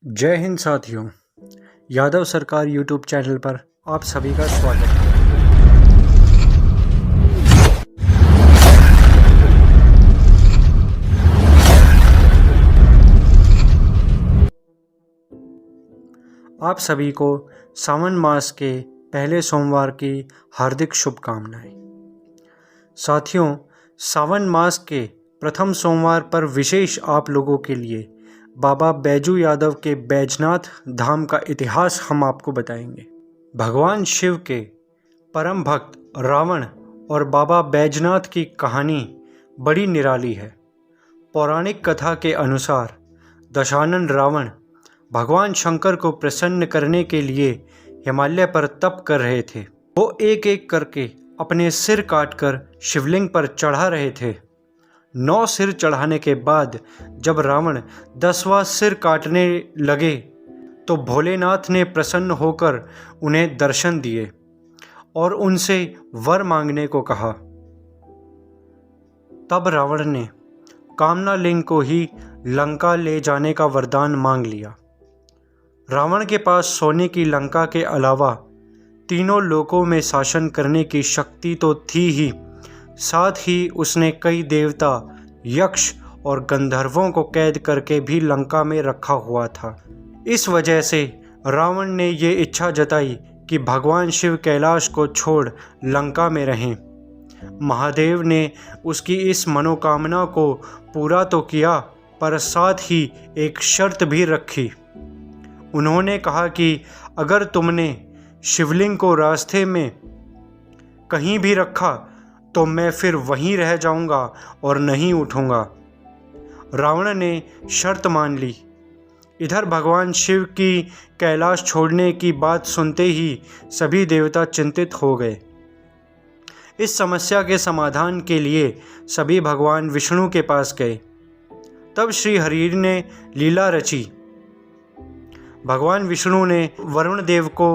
जय हिंद साथियों, यादव सरकार यूट्यूब चैनल पर आप सभी का स्वागत है। आप सभी को सावन मास के पहले सोमवार की हार्दिक शुभकामनाएं। साथियों, सावन मास के प्रथम सोमवार पर विशेष आप लोगों के लिए बाबा बैजू यादव के बैजनाथ धाम का इतिहास हम आपको बताएंगे। भगवान शिव के परम भक्त रावण और बाबा बैजनाथ की कहानी बड़ी निराली है। पौराणिक कथा के अनुसार दशानन रावण भगवान शंकर को प्रसन्न करने के लिए हिमालय पर तप कर रहे थे। वो एक एक करके अपने सिर काटकर शिवलिंग पर चढ़ा रहे थे। 9 सिर चढ़ाने के बाद जब रावण 10वां सिर काटने लगे तो भोलेनाथ ने प्रसन्न होकर उन्हें दर्शन दिए और उनसे वर मांगने को कहा। तब रावण ने कामना लिंग को ही लंका ले जाने का वरदान मांग लिया। रावण के पास सोने की लंका के अलावा तीनों लोकों में शासन करने की शक्ति तो थी ही, साथ ही उसने कई देवता, यक्ष और गंधर्वों को कैद करके भी लंका में रखा हुआ था। इस वजह से रावण ने ये इच्छा जताई कि भगवान शिव कैलाश को छोड़ लंका में रहें। महादेव ने उसकी इस मनोकामना को पूरा तो किया, पर साथ ही एक शर्त भी रखी। उन्होंने कहा कि अगर तुमने शिवलिंग को रास्ते में कहीं भी रखा तो मैं फिर वहीं रह जाऊंगा और नहीं उठूंगा। रावण ने शर्त मान ली। इधर भगवान शिव की कैलाश छोड़ने की बात सुनते ही सभी देवता चिंतित हो गए। इस समस्या के समाधान के लिए सभी भगवान विष्णु के पास गए। तब श्री हरि ने लीला रची। भगवान विष्णु ने वरुण देव को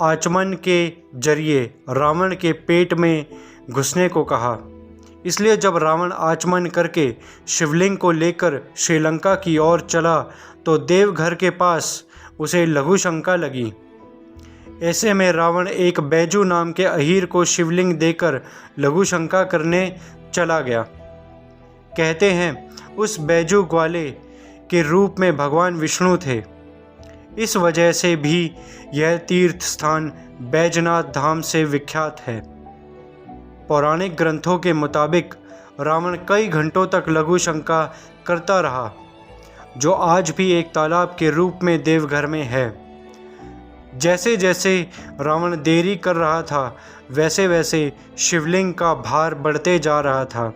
आचमन के जरिए रावण के पेट में घुसने को कहा। इसलिए जब रावण आचमन करके शिवलिंग को लेकर श्रीलंका की ओर चला तो देवघर के पास उसे लघु शंका लगी। ऐसे में रावण एक बैजू नाम के अहीर को शिवलिंग देकर लघु शंका करने चला गया। कहते हैं उस बैजू ग्वाले के रूप में भगवान विष्णु थे। इस वजह से भी यह तीर्थ स्थान बैजनाथ धाम से विख्यात है। पौराणिक ग्रंथों के मुताबिक रावण कई घंटों तक लघु शंका करता रहा, जो आज भी एक तालाब के रूप में देवघर में है। जैसे जैसे रावण देरी कर रहा था वैसे वैसे शिवलिंग का भार बढ़ते जा रहा था।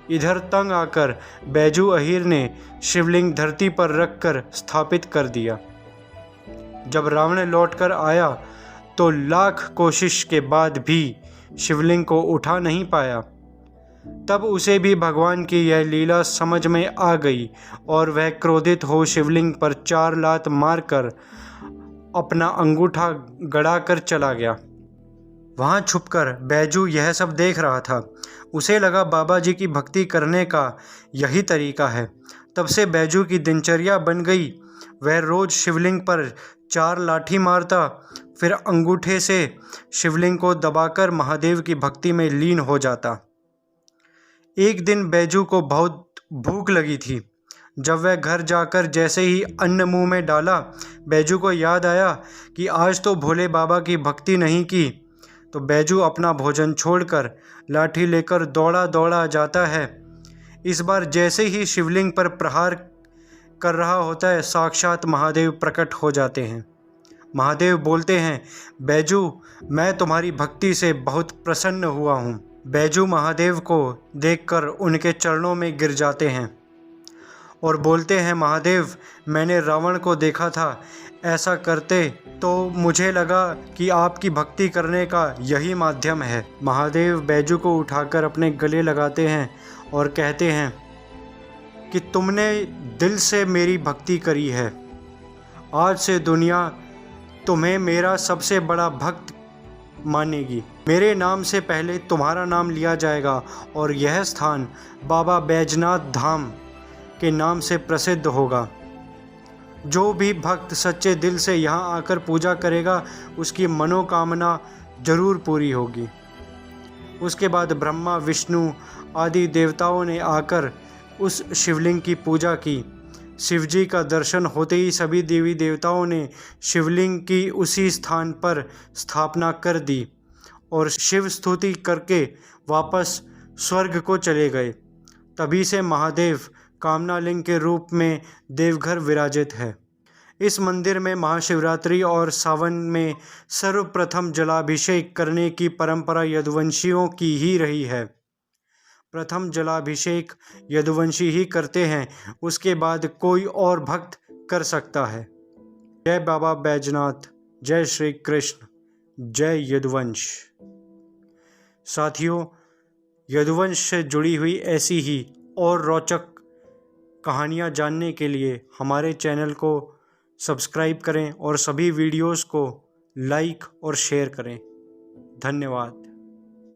इधर तंग आकर बैजू अहीर ने शिवलिंग धरती पर रखकर स्थापित कर दिया। जब रावण लौटकर आया तो लाख कोशिश के बाद भी शिवलिंग को उठा नहीं पाया। तब उसे भी भगवान की यह लीला समझ में आ गई और वह क्रोधित हो शिवलिंग पर 4 लात मारकर अपना अंगूठा गड़ाकर चला गया। वहाँ छुपकर बैजू यह सब देख रहा था। उसे लगा बाबा जी की भक्ति करने का यही तरीका है। तब से बैजू की दिनचर्या बन गई। वह रोज शिवलिंग पर 4 लाठी मारता, फिर अंगूठे से शिवलिंग को दबाकर महादेव की भक्ति में लीन हो जाता। एक दिन बैजू को बहुत भूख लगी थी। जब वह घर जाकर जैसे ही अन्न मुंह में डाला, बैजू को याद आया कि आज तो भोले बाबा की भक्ति नहीं की। तो बैजू अपना भोजन छोड़कर लाठी लेकर दौड़ा दौड़ा जाता है। इस बार जैसे ही शिवलिंग पर प्रहार कर रहा होता है, साक्षात महादेव प्रकट हो जाते हैं। महादेव बोलते हैं, बैजू मैं तुम्हारी भक्ति से बहुत प्रसन्न हुआ हूँ। बैजू महादेव को देखकर उनके चरणों में गिर जाते हैं और बोलते हैं, महादेव मैंने रावण को देखा था, ऐसा करते तो मुझे लगा कि आपकी भक्ति करने का यही माध्यम है। महादेव बैजू को उठाकर अपने गले लगाते हैं और कहते हैं कि तुमने दिल से मेरी भक्ति करी है। आज से दुनिया तुम्हें मेरा सबसे बड़ा भक्त मानेगी। मेरे नाम से पहले तुम्हारा नाम लिया जाएगा और यह स्थान बाबा बैजनाथ धाम के नाम से प्रसिद्ध होगा। जो भी भक्त सच्चे दिल से यहाँ आकर पूजा करेगा उसकी मनोकामना जरूर पूरी होगी। उसके बाद ब्रह्मा विष्णु आदि देवताओं ने आकर उस शिवलिंग की पूजा की। शिवजी का दर्शन होते ही सभी देवी देवताओं ने शिवलिंग की उसी स्थान पर स्थापना कर दी और शिव स्तुति करके वापस स्वर्ग को चले गए। तभी से महादेव कामनालिंग के रूप में देवघर विराजित है। इस मंदिर में महाशिवरात्रि और सावन में सर्वप्रथम जलाभिषेक करने की परंपरा यदुवंशियों की ही रही है। प्रथम जलाभिषेक यदुवंशी ही करते हैं, उसके बाद कोई और भक्त कर सकता है। जय बाबा बैजनाथ, जय श्री कृष्ण, जय यदुवंश। साथियों, यदुवंश से जुड़ी हुई ऐसी ही और रोचक कहानियाँ जानने के लिए हमारे चैनल को सब्सक्राइब करें और सभी वीडियोस को लाइक और शेयर करें। धन्यवाद।